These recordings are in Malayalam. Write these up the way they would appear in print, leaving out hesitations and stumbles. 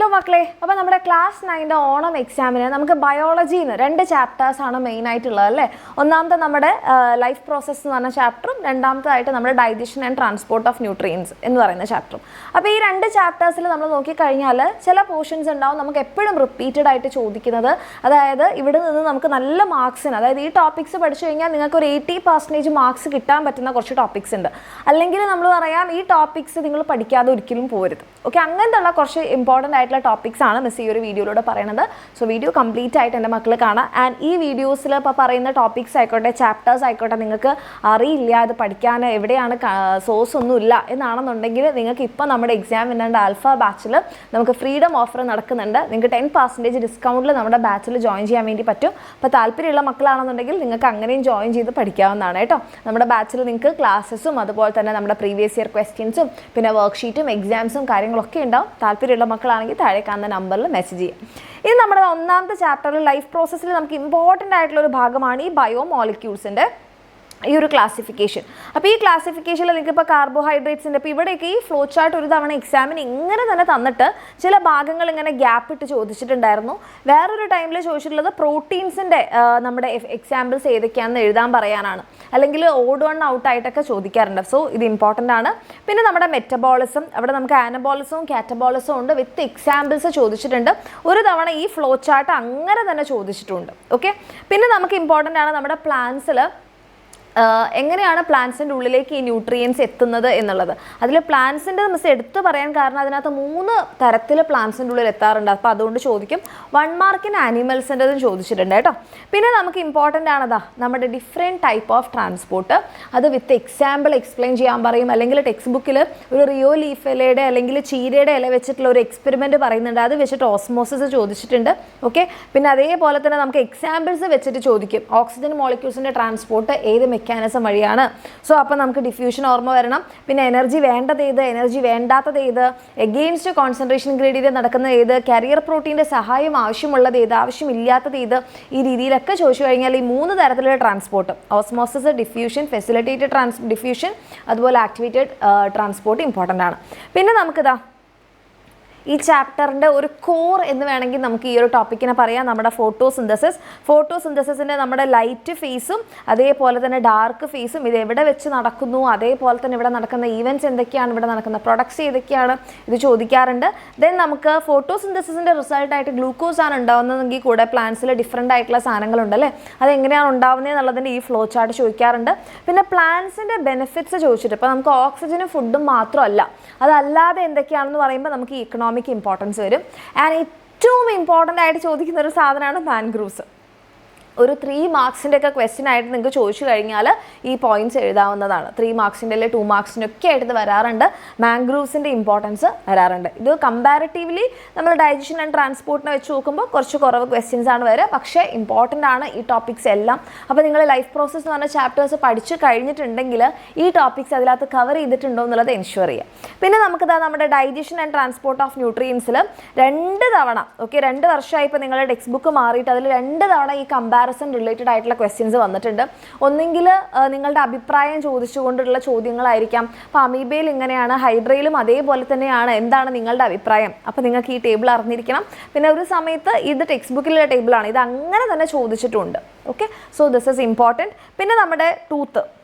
ഹലോ മക്കളെ, അപ്പോൾ നമ്മുടെ ക്ലാസ് 9 ഓണം എക്സാമിന് നമുക്ക് ബയോളജിയിൽ നിന്ന് 2 ചാപ്റ്റേഴ്സാണ് മെയിനായിട്ടുള്ളത് അല്ലേ. ഒന്നാമത്തെ നമ്മുടെ ലൈഫ് പ്രോസസ്സ് എന്ന് പറഞ്ഞ ചാപ്റ്ററും രണ്ടാമത്തേതായിട്ട് നമ്മുടെ digestion and transport of nutrients എന്ന് പറയുന്ന ചാപ്റ്ററും. അപ്പോൾ ഈ 2 ചാപ്റ്റേഴ്സിൽ നമ്മൾ നോക്കിക്കഴിഞ്ഞാൽ ചില പോർഷൻസ് ഉണ്ടാവും നമുക്ക് എപ്പോഴും റിപ്പീറ്റഡ് ആയിട്ട് ചോദിക്കുന്നത്. അതായത് ഇവിടെ നിന്ന് നമുക്ക് നല്ല മാർക്സിന്, അതായത് ഈ ടോപ്പിക്സ് പഠിച്ചു കഴിഞ്ഞാൽ നിങ്ങൾക്ക് ഒരു 80% മാർക്സ് കിട്ടാൻ പറ്റുന്ന കുറച്ച് ടോപ്പിക്സ് ഉണ്ട്. അല്ലെങ്കിൽ നമ്മൾ പറയാം ഈ ടോപ്പിക്സ് നിങ്ങൾ പഠിക്കാതെ ഒരിക്കലും പോരുത്. ഓക്കെ, അങ്ങനത്തെ കുറച്ച് ഇമ്പോർട്ടൻ്റ് ആയിട്ടുള്ള ടോപ്പിക്സ് ആണ് മിസ് ഈ ഒരു വീഡിയോയിലൂടെ പറയുന്നത്. സോ വീഡിയോ കംപ്ലീറ്റ് ആയിട്ട് എൻ്റെ മക്കൾ കാണാം. ആൻഡ് ഈ വീഡിയോസിൽ ഇപ്പോൾ പറയുന്ന ടോപ്പിക്സ് ആയിക്കോട്ടെ, ചാപ്റ്റേഴ്സ് ആയിക്കോട്ടെ, നിങ്ങൾക്ക് അറിയില്ല ഇത് പഠിക്കാൻ എവിടെയാണ് സോഴ്സ് ഒന്നും ഇല്ല എന്നാണെന്നുണ്ടെങ്കിൽ നിങ്ങൾക്ക് ഇപ്പോൾ നമ്മുടെ എക്സാം വിന്നറിൻ്റെ ആൽഫ ബാച്ചിൽ നമുക്ക് ഫ്രീഡം ഓഫർ നടക്കുന്നുണ്ട്. നിങ്ങൾക്ക് 10% ഡിസ്കൗണ്ടിൽ നമ്മുടെ ബാച്ചിൽ ജോയിൻ ചെയ്യാൻ വേണ്ടി പറ്റും. അപ്പോൾ താല്പര്യമുള്ള മക്കളാണെന്നുണ്ടെങ്കിൽ നിങ്ങൾക്ക് അങ്ങനെയും ജോയിൻ ചെയ്ത് പഠിക്കാവുന്നതാണ് കേട്ടോ. നമ്മുടെ ബാച്ചിൽ നിങ്ങൾക്ക് ക്ലാസ്സസും അതുപോലെ തന്നെ നമ്മുടെ പ്രീവിയസ് ഇയർ ക്വസ്റ്റ്യൻസും പിന്നെ വർക്ക്ഷീറ്റും എക്സാംസും കാര്യങ്ങളൊക്കെ ഉണ്ടാവും. താല്പര്യമുള്ള മക്കളാണെങ്കിൽ താഴെ കാണുന്ന നമ്പറിൽ മെസ്സേജ് ചെയ്യാം. ഇത് നമ്മുടെ ഒന്നാമത്തെ ചാപ്റ്ററിൽ ലൈഫ് പ്രോസസ്സിൽ നമുക്ക് ഇമ്പോർട്ടൻ്റ് ആയിട്ടുള്ള ഒരു ഭാഗമാണ് ഈ ബയോമോളിക്യൂൾസിൻ്റെ ഈ ഒരു ക്ലാസിഫിക്കേഷൻ. അപ്പോൾ ഈ ക്ലാസിഫിക്കേഷനിൽ നിങ്ങൾക്കിപ്പോൾ കാർബോഹൈഡ്രേറ്റ്സിൻ്റെ ഇപ്പോൾ ഇവിടെയൊക്കെ ഈ ഫ്ലോ ചാർട്ട് ഒരു തവണ എക്സാമിന് ഇങ്ങനെ തന്നെ തന്നിട്ട് ചില ഭാഗങ്ങൾ ഇങ്ങനെ ഗ്യാപ്പ് ഇട്ട് ചോദിച്ചിട്ടുണ്ടായിരുന്നു. വേറൊരു ടൈമിൽ ചോദിച്ചിട്ടുള്ളത് പ്രോട്ടീൻസിൻ്റെ നമ്മുടെ എക്സാമ്പിൾസ് ഏതൊക്കെയാണെന്ന് എഴുതാൻ പറയാനാണ്, അല്ലെങ്കിൽ ഓഡ് വൺ ഔട്ട് ആയിട്ടൊക്കെ ചോദിക്കാറുണ്ട്. സോ ഇത് ഇമ്പോർട്ടൻ്റ് ആണ്. പിന്നെ നമ്മുടെ മെറ്റബോളിസം, അവിടെ നമുക്ക് ആനബോളിസവും കാറ്റബോളിസവും ഉണ്ട്, വിത്ത് എക്സാമ്പിൾസ് ചോദിച്ചിട്ടുണ്ട്. ഒരു തവണ ഈ ഫ്ലോ ചാർട്ട് അങ്ങനെ തന്നെ ചോദിച്ചിട്ടുണ്ട്. ഓക്കെ, പിന്നെ നമുക്ക് ഇമ്പോർട്ടൻ്റ് ആണ് നമ്മുടെ പ്ലാന്റ്സിൽ എങ്ങനെയാണ് പ്ലാന്റ്സിൻ്റെ ഉള്ളിലേക്ക് ഈ ന്യൂട്രിയൻസ് എത്തുന്നത് എന്നുള്ളത്. അതിൽ പ്ലാന്റ്സിൻ്റെ മിസ് എടുത്ത് പറയാൻ കാരണം അതിനകത്ത് 3 തരത്തിൽ പ്ലാന്റ്സിൻ്റെ ഉള്ളിൽ എത്താറുണ്ട്. അപ്പോൾ അതുകൊണ്ട് ചോദിക്കും. 1 മാർക്കിന് ആനിമൽസിൻ്റെതും ചോദിച്ചിട്ടുണ്ട് കേട്ടോ. പിന്നെ നമുക്ക് ഇമ്പോർട്ടൻ്റ് ആണതാ നമ്മുടെ ഡിഫറെൻറ്റ് ടൈപ്പ് ഓഫ് ട്രാൻസ്പോർട്ട്. അത് വിത്ത് എക്സാമ്പിൾ എക്സ്പ്ലെയിൻ ചെയ്യാൻ പറയും. അല്ലെങ്കിൽ ടെക്സ്റ്റ് ബുക്കിൽ ഒരു റിയോ ലീഫ് ഇലയുടെ അല്ലെങ്കിൽ ചീരയുടെ ഇല വെച്ചിട്ടുള്ള ഒരു എക്സ്പെരിമെൻറ്റ് പറയുന്നുണ്ട്. അത് വെച്ചിട്ട് ഓസ്മോസിസ് ചോദിച്ചിട്ടുണ്ട്. ഓക്കെ, പിന്നെ അതേപോലെ തന്നെ നമുക്ക് എക്സാമ്പിൾസ് വെച്ചിട്ട് ചോദിക്കും. ഓക്സിജൻ മോളിക്യൂൾസിൻ്റെ ട്രാൻസ്പോർട്ട് ഏത് മെക്കാനിസം വഴിയാണ്. സോ അപ്പോൾ നമുക്ക് ഡിഫ്യൂഷൻ ഓർമ്മ വരണം. പിന്നെ എനർജി വേണ്ടത് ഏത്, എനർജി വേണ്ടാത്തത് ഏത്, എഗെയിൻസ്റ്റ് കോൺസെൻട്രേഷൻ ഗ്രേഡിയൻ്റ് നടക്കുന്ന ഏത്, കാരിയർ പ്രോട്ടീൻ്റെ സഹായം ആവശ്യമുള്ളത് ഏത്, ആവശ്യമില്ലാത്തത് ഏത്, ഈ രീതിയിലൊക്കെ ചോദിച്ചു കഴിഞ്ഞാൽ ഈ 3 തരത്തിലുള്ള transport, osmosis, diffusion, facilitated diffusion, അതുപോലെ ആക്ടിവേറ്റഡ് ട്രാൻസ്പോർട്ട് ഇമ്പോർട്ടൻ്റ് ആണ്. പിന്നെ നമുക്കിതാ ഈ ചാപ്റ്ററിൻ്റെ ഒരു കോർ എന്ന് വേണമെങ്കിൽ നമുക്ക് ഈ ഒരു ടോപ്പിക്കിനെ പറയാം. നമ്മുടെ ഫോട്ടോസിന്തസിൻ്റെ നമ്മുടെ ലൈറ്റ് ഫേസും അതേപോലെ തന്നെ ഡാർക്ക് ഫേസും ഇത് എവിടെ വെച്ച് നടക്കുന്നു, അതേപോലെ തന്നെ ഇവിടെ നടക്കുന്ന ഈവൻറ്റ്സ് എന്തൊക്കെയാണ്, ഇവിടെ നടക്കുന്ന പ്രൊഡക്ട്സ് ഏതൊക്കെയാണ്, ഇത് ചോദിക്കാറുണ്ട്. ദെൻ നമുക്ക് ഫോട്ടോസിന്തസിൻ്റെ റിസൾട്ടായിട്ട് ഗ്ലൂക്കോസ് ആണ് ഉണ്ടാകുന്നതെങ്കിൽ കൂടെ പ്ലാന്റ്സിൽ ഡിഫറെൻ്റ് ആയിട്ടുള്ള സാധനങ്ങളുണ്ടല്ലേ, അതെങ്ങനെയാണ് ഉണ്ടാകുന്നത് എന്നുള്ളതിൻ്റെ ഈ ഫ്ലോ ചാർട്ട് ചോദിക്കാറുണ്ട്. പിന്നെ പ്ലാന്റ്സിൻ്റെ ബെനിഫിറ്റ്സ് ചോദിച്ചിട്ട് ഇപ്പോൾ നമുക്ക് ഓക്സിജനും ഫുഡും മാത്രമല്ല, അതല്ലാതെ എന്തൊക്കെയാണെന്ന് പറയുമ്പോൾ നമുക്ക് ഇക്കണോമിക് ഇമ്പോർട്ടൻസ് വരും. ആൻഡ് ഏറ്റവും ഇമ്പോർട്ടൻ്റ് ആയിട്ട് ചോദിക്കുന്ന ഒരു സാധനമാണ് മാൻഗ്രൂവ്സ്. ഒരു 3 മാർക്സിൻ്റെ ഒക്കെ ക്വസ്റ്റ്യൻ ആയിട്ട് നിങ്ങൾക്ക് ചോദിച്ചു കഴിഞ്ഞാൽ ഈ പോയിന്റ്സ് എഴുതാവുന്നതാണ്. 3 മാർക്സിൻ്റെ അല്ലെങ്കിൽ 2 മാർക്സിനൊക്കെ ആയിട്ട് ഇത് വരാറുണ്ട്. മാൻഗ്രൂവ്സിൻ്റെ ഇമ്പോർട്ടൻസ് വരാറുണ്ട്. ഇത് കമ്പാരിറ്റീവ്ലി നമ്മൾ ഡൈജഷൻ ആൻഡ് ട്രാൻസ്പോർട്ടിനെ വെച്ച് നോക്കുമ്പോൾ കുറച്ച് കുറവ് ക്വസ്റ്റ്യൻസ് ആണ് വരിക. പക്ഷേ ഇമ്പോർട്ടൻ്റ് ആണ് ഈ ടോപ്പിക്സ് എല്ലാം. അപ്പോൾ നിങ്ങൾ ലൈഫ് പ്രോസസ്സ് എന്ന് പറഞ്ഞ ചാപ്റ്റേഴ്സ് പഠിച്ചു കഴിഞ്ഞിട്ടുണ്ടെങ്കിൽ ഈ ടോപ്പിക്സ് അതിനകത്ത് കവർ ചെയ്തിട്ടുണ്ടോ എന്നുള്ളത് എൻഷുർ ചെയ്യാം. പിന്നെ നമുക്കിതാ നമ്മുടെ ഡൈജഷൻ ആൻഡ് ട്രാൻസ്പോർട്ട് ഓഫ് ന്യൂട്രിയൻസിൽ 2 തവണ, ഓക്കെ, 2 വർഷമായി ഇപ്പോൾ നിങ്ങളുടെ ടെക്സ്റ്റ് ബുക്ക് മാറിയിട്ട് അതിൽ 2 തവണ ഈ റിലേറ്റഡ് ആയിട്ടുള്ള ക്വസ്റ്റ്യൻസ് വന്നിട്ടുണ്ട്. ഒന്നെങ്കിൽ നിങ്ങളുടെ അഭിപ്രായം ചോദിച്ചുകൊണ്ടുള്ള ചോദ്യങ്ങളായിരിക്കാം. അപ്പോൾ അമീബയിൽ ഇങ്ങനെയാണ്, ഹൈഡ്രയിലും അതേപോലെ തന്നെയാണ്, എന്താണ് നിങ്ങളുടെ അഭിപ്രായം. അപ്പോൾ നിങ്ങൾക്ക് ഈ ടേബിൾ അറിഞ്ഞിരിക്കണം. പിന്നെ ഒരു സമയത്ത് ഇത് ടെക്സ്റ്റ് ബുക്കിലുള്ള ടേബിളാണ്, ഇത് അങ്ങനെ തന്നെ ചോദിച്ചിട്ടുണ്ട്. Okay, so this is important. പിന്നെ നമ്മുടെ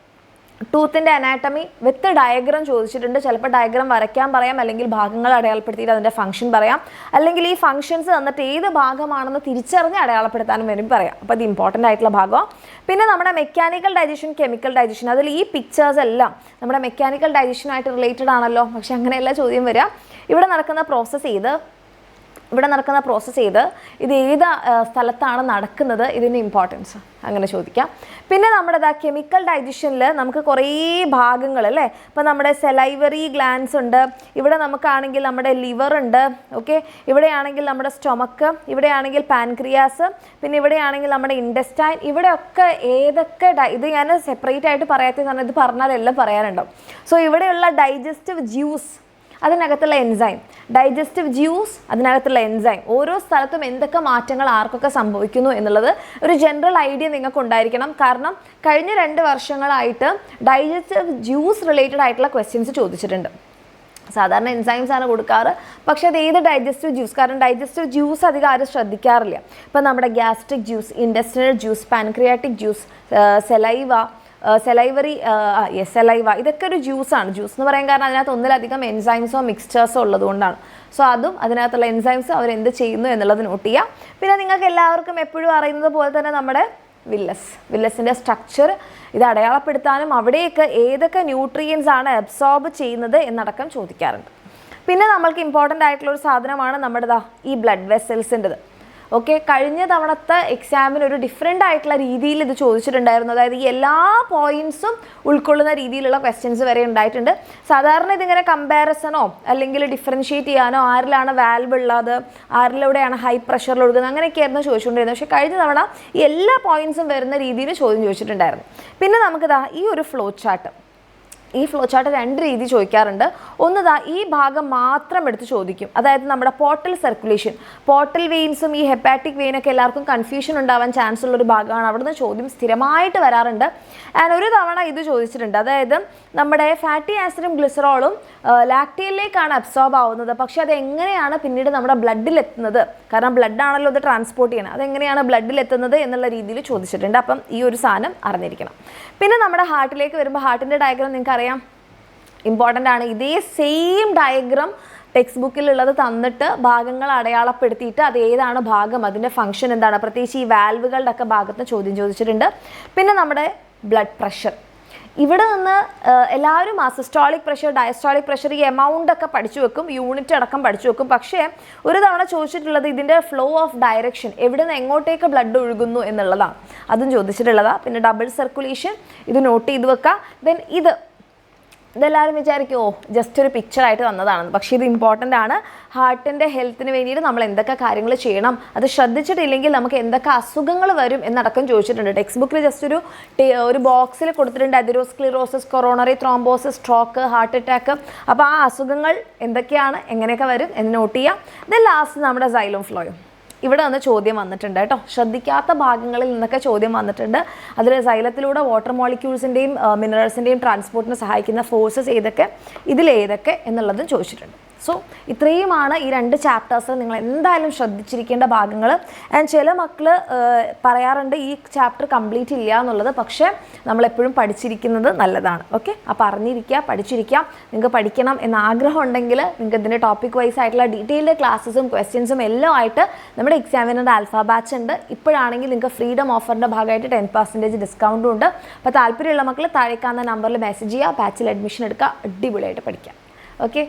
ടൂത്തിൻ്റെ അനാറ്റമി വിത്ത് ഡയഗ്രാം ചോദിച്ചിട്ടുണ്ട്. ചിലപ്പോൾ ഡയഗ്രാം വരയ്ക്കാൻ പറയാം, അല്ലെങ്കിൽ ഭാഗങ്ങൾ അടയാളപ്പെടുത്തിയിട്ട് അതിൻ്റെ ഫംഗ്ഷൻ പറയാം, അല്ലെങ്കിൽ ഈ ഫംഗ്ഷൻസ് തന്നിട്ട് ഏത് ഭാഗമാണെന്ന് തിരിച്ചറിഞ്ഞ് അടയാളപ്പെടുത്താനും വരും പറയാം. അപ്പോൾ ഇത് ഇമ്പോർട്ടൻ്റ് ആയിട്ടുള്ള ഭാഗമാണ്. പിന്നെ നമ്മുടെ മെക്കാനിക്കൽ ഡൈജഷൻ, കെമിക്കൽ ഡൈജഷൻ, അതിൽ ഈ പിക്ചേഴ്സ് എല്ലാം നമ്മുടെ മെക്കാനിക്കൽ ഡൈജഷനുമായിട്ട് റിലേറ്റഡ് ആണല്ലോ. പക്ഷേ അങ്ങനെയല്ല ചോദ്യം വരിക. ഇവിടെ നടക്കുന്ന പ്രോസസ്സ് ചെയ്ത് ഇത് ഏത് സ്ഥലത്താണ് നടക്കുന്നത്, ഇതിൻ്റെ ഇമ്പോർട്ടൻസ് അങ്ങനെ ചോദിക്കാം. പിന്നെ നമ്മുടെ കെമിക്കൽ ഡൈജഷനിൽ നമുക്ക് കുറേ ഭാഗങ്ങൾ അല്ലേ. ഇപ്പോൾ നമ്മുടെ സെലൈവറി ഗ്ലാൻസ് ഉണ്ട്, ഇവിടെ നമുക്കാണെങ്കിൽ നമ്മുടെ ലിവർ ഉണ്ട്, ഓക്കെ, ഇവിടെയാണെങ്കിൽ നമ്മുടെ സ്റ്റൊമക്ക്, ഇവിടെയാണെങ്കിൽ പാൻക്രിയാസ്, പിന്നെ ഇവിടെയാണെങ്കിൽ നമ്മുടെ ഇൻഡസ്റ്റൈൻ, ഇവിടെയൊക്കെ ഏതൊക്കെ ഇത് ഞാൻ സെപ്പറേറ്റ് ആയിട്ട് പറയാത്ത കാരണം ഇത് പറഞ്ഞാൽ എല്ലാം പറയാനുണ്ടാവും. സോ ഇവിടെയുള്ള ഡൈജസ്റ്റീവ് ജ്യൂസ്, അതിനകത്തുള്ള എൻസൈം, ഡൈജസ്റ്റീവ് ജ്യൂസ്, അതിനകത്തുള്ള എൻസൈം, ഓരോ സ്ഥലത്തും എന്തൊക്കെ മാറ്റങ്ങൾ ആർക്കൊക്കെ സംഭവിക്കുന്നു എന്നുള്ളത് ഒരു ജനറൽ ഐഡിയ നിങ്ങൾക്ക് ഉണ്ടായിരിക്കണം. കാരണം കഴിഞ്ഞ 2 വർഷങ്ങളായിട്ട് ഡൈജസ്റ്റീവ് ജ്യൂസ് റിലേറ്റഡ് ആയിട്ടുള്ള ക്വസ്റ്റ്യൻസ് ചോദിച്ചിട്ടുണ്ട്. സാധാരണ എൻസൈംസ് ആണ് കൊടുക്കാറ്. പക്ഷേ അത് ഏത് ഡൈജസ്റ്റീവ് ജ്യൂസ്, കാരണം ഡൈജസ്റ്റീവ് ജ്യൂസ് അധികം ആരും ശ്രദ്ധിക്കാറില്ല. ഇപ്പം നമ്മുടെ gastric juice, industrial juice, pancreatic juice, saliva, ഇതൊക്കെ ഒരു ജ്യൂസാണ്. ജ്യൂസ് എന്ന് പറയാൻ കാരണം അതിനകത്ത് ഒന്നിലധികം എൻസൈംസോ മിക്സ്ചേഴ്സോ ഉള്ളതുകൊണ്ടാണ്. സോ അതും അതിനകത്തുള്ള എൻസൈംസ് അവരെന്ത് ചെയ്യുന്നു എന്നുള്ളത് നോട്ട് ചെയ്യാം. പിന്നെ നിങ്ങൾക്ക് എല്ലാവർക്കും എപ്പോഴും അറിയുന്നത് പോലെ തന്നെ നമ്മുടെ വില്ലസിൻ്റെ സ്ട്രക്ചർ ഇത് അടയാളപ്പെടുത്താനും അവിടെയൊക്കെ ഏതൊക്കെ ന്യൂട്രിയൻസ് ആണ് അബ്സോർബ് ചെയ്യുന്നത് എന്നടക്കം ചോദിക്കാറുണ്ട്. പിന്നെ നമ്മൾക്ക് ഇമ്പോർട്ടൻ്റ് ആയിട്ടുള്ള ഒരു സാധനമാണ് നമ്മുടെ ഈ ബ്ലഡ് വെസൽസിൻ്റെത്. ഓക്കെ, കഴിഞ്ഞ തവണത്തെ എക്സാമിന് ഒരു ഡിഫറെൻ്റ് ആയിട്ടുള്ള രീതിയിൽ ഇത് ചോദിച്ചിട്ടുണ്ടായിരുന്നു. അതായത് ഈ എല്ലാ പോയിൻറ്റ്സും ഉൾക്കൊള്ളുന്ന രീതിയിലുള്ള ക്വസ്റ്റ്യൻസ് വരെ ഉണ്ടായിട്ടുണ്ട്. സാധാരണ ഇതിങ്ങനെ കമ്പാരിസണോ അല്ലെങ്കിൽ ഡിഫറൻഷ്യേറ്റ് ചെയ്യാനോ ആരിലാണ് വാൽവ് ഉള്ളത്, ആരിലൂടെയാണ് ഹൈ പ്രഷറിൽ ഒഴുകുന്നത്, അങ്ങനെയൊക്കെയായിരുന്നു ചോദിച്ചുകൊണ്ടിരുന്നത്. പക്ഷേ കഴിഞ്ഞ തവണ ഈ എല്ലാ പോയിൻറ്റ്സും വരുന്ന രീതിയിൽ ചോദ്യം ചോദിച്ചിട്ടുണ്ടായിരുന്നു. പിന്നെ നമുക്കിതാ ഈ ഒരു ഫ്ലോ ചാർട്ട്, ഈ ഫ്ലോ ചാർട്ട് രണ്ട് രീതി ചോദിക്കാറുണ്ട്. ഒന്ന് ഈ ഭാഗം മാത്രം എടുത്ത് ചോദിക്കും. അതായത് നമ്മുടെ പോർട്ടൽ സർക്കുലേഷൻ, പോർട്ടൽ വെയിൻസും ഈ ഹെപ്പാറ്റിക് വെയിനൊക്കെ എല്ലാവർക്കും കൺഫ്യൂഷൻ ഉണ്ടാവാൻ ചാൻസ് ഉള്ളൊരു ഭാഗമാണ്. അവിടുന്ന് ചോദ്യം സ്ഥിരമായിട്ട് വരാറുണ്ട്. ആൻഡ് ഒരു തവണ ഇത് ചോദിച്ചിട്ടുണ്ട്. അതായത് നമ്മുടെ ഫാറ്റി ആസിഡും ഗ്ലിസറോളും ലാക്റ്റിയിലേക്കാണ് അബ്സോർബ് ആവുന്നത്. പക്ഷേ അത് എങ്ങനെയാണ് പിന്നീട് നമ്മുടെ ബ്ലഡിലെത്തുന്നത്, കാരണം ബ്ലഡ് ആണല്ലോ ഇത് ട്രാൻസ്പോർട്ട് ചെയ്യണം, അതെങ്ങനെയാണ് ബ്ലഡിലെത്തുന്നത് എന്നുള്ള രീതിയിൽ ചോദിച്ചിട്ടുണ്ട്. അപ്പം ഈ ഒരു സാധനം അറിഞ്ഞിരിക്കണം. പിന്നെ നമ്മുടെ ഹാർട്ടിലേക്ക് വരുമ്പോൾ ഹാർട്ടിൻ്റെ ഡയഗ്രാം നിങ്ങൾക്ക് അറിയാം, ഇമ്പോർട്ടൻ്റ് ആണ്. ഇതേ സെയിം ഡയഗ്രാം ടെക്സ്റ്റ് ബുക്കിലുള്ളത് തന്നിട്ട് ഭാഗങ്ങൾ അടയാളപ്പെടുത്തിയിട്ട് അത് ഏതാണ് ഭാഗം, അതിൻ്റെ ഫംഗ്ഷൻ എന്താണ്, പ്രത്യേകിച്ച് ഈ വാൽവുകളുടെ ഒക്കെ ഭാഗത്ത് ചോദ്യം ചോദിച്ചിട്ടുണ്ട്. പിന്നെ നമ്മുടെ ബ്ലഡ് പ്രഷർ, ഇവിടെ നിന്ന് എല്ലാവരും സിസ്റ്റോളിക് പ്രഷർ, ഡയസ്റ്റോളിക് പ്രഷർ, ഈ എമൗണ്ട് ഒക്കെ പഠിച്ചു വെക്കും, യൂണിറ്റ് അടക്കം പഠിച്ചു വെക്കും. പക്ഷേ ഒരു തവണ ചോദിച്ചിട്ടുള്ളത് ഇതിൻ്റെ ഫ്ലോ ഓഫ് ഡയറക്ഷൻ, എവിടെ നിന്ന് എങ്ങോട്ടേക്ക് ബ്ലഡ് ഒഴുകുന്നു എന്നുള്ളതാണ്, അതും ചോദിച്ചിട്ടുള്ളതാണ്. പിന്നെ ഡബിൾ സർക്കുലേഷൻ, ഇത് നോട്ട് ചെയ്ത് വെക്കുക. ദെൻ ഇതെല്ലാവരും വിചാരിക്കുമോ ജസ്റ്റ് ഒരു പിക്ചറായിട്ട് തന്നതാണെന്ന്, പക്ഷേ ഇത് ഇമ്പോർട്ടൻ്റ് ആണ്. ഹാർട്ടിൻ്റെ ഹെൽത്തിന് വേണ്ടിയിട്ട് നമ്മൾ എന്തൊക്കെ കാര്യങ്ങൾ ചെയ്യണം, അത് ശ്രദ്ധിച്ചിട്ടില്ലെങ്കിൽ നമുക്ക് എന്തൊക്കെ അസുഖങ്ങൾ വരും എന്നടക്കം ചോദിച്ചിട്ടുണ്ട്. ടെക്സ്റ്റ് ബുക്കിൽ ജസ്റ്റ് ഒരു ബോക്സിൽ കൊടുത്തിട്ടുണ്ട്, atherosclerosis, coronary thrombosis, stroke, heart attack. അപ്പോൾ ആ അസുഖങ്ങൾ എന്തൊക്കെയാണ്, എങ്ങനെയൊക്കെ വരും എന്ന് നോട്ട് ചെയ്യാം. ദെൻ ലാസ്റ്റ് നമ്മുടെ സൈലോം ഫ്ലോയും, ഇവിടെ നിന്ന് ചോദ്യം വന്നിട്ടുണ്ട് കേട്ടോ. ശ്രദ്ധിക്കാത്ത ഭാഗങ്ങളിൽ നിന്നൊക്കെ ചോദ്യം വന്നിട്ടുണ്ട്. അതിൽ സൈലത്തിലൂടെ വാട്ടർ മോളിക്യൂൾസിൻ്റെയും മിനറൽസിൻ്റെയും ട്രാൻസ്പോർട്ടിന് സഹായിക്കുന്ന ഫോഴ്സസ് ഏതൊക്കെ, ഇതിലേതൊക്കെ എന്നുള്ളതും ചോദിച്ചിട്ടുണ്ട്. സോ ഇത്രയുമാണ് ഈ രണ്ട് ചാപ്റ്റേഴ്സ് നിങ്ങൾ എന്തായാലും ശ്രദ്ധിച്ചിരിക്കേണ്ട ഭാഗങ്ങൾ. ആൻഡ് ചില മക്കൾ പറയാറുണ്ട് ഈ ചാപ്റ്റർ കംപ്ലീറ്റ് ഇല്ല എന്നുള്ളത്, പക്ഷേ നമ്മളെപ്പോഴും പഠിച്ചിരിക്കുന്നത് നല്ലതാണ്. ഓക്കെ, അപ്പോൾ അറിഞ്ഞിരിക്കുക, പഠിച്ചിരിക്കുക. നിങ്ങൾക്ക് പഠിക്കണം എന്ന ആഗ്രഹം ഉണ്ടെങ്കിൽ നിങ്ങൾക്ക് ഇതിൻ്റെ ടോപ്പിക് വൈസ് ആയിട്ടുള്ള ഡീറ്റെയിൽഡ് ക്ലാസ്സസും ക്വസ്റ്റ്യൻസും എല്ലാം ആയിട്ട് നമ്മുടെ എക്സാമിനറിൻ്റെ ആൽഫ ബാച്ച് ഉണ്ട്. ഇപ്പോഴാണെങ്കിൽ നിങ്ങൾക്ക് ഫ്രീഡം ഓഫറിൻ്റെ ഭാഗമായിട്ട് 10% ഡിസ്കൗണ്ടും ഉണ്ട്. അപ്പോൾ താല്പര്യമുള്ള മക്കൾ താഴേക്കാവുന്ന നമ്പറിൽ മെസ്സേജ് ചെയ്യുക, ബാച്ചിൽ അഡ്മിഷൻ എടുക്കുക, അടിപൊളിയായിട്ട് പഠിക്കാം. ഓക്കെ.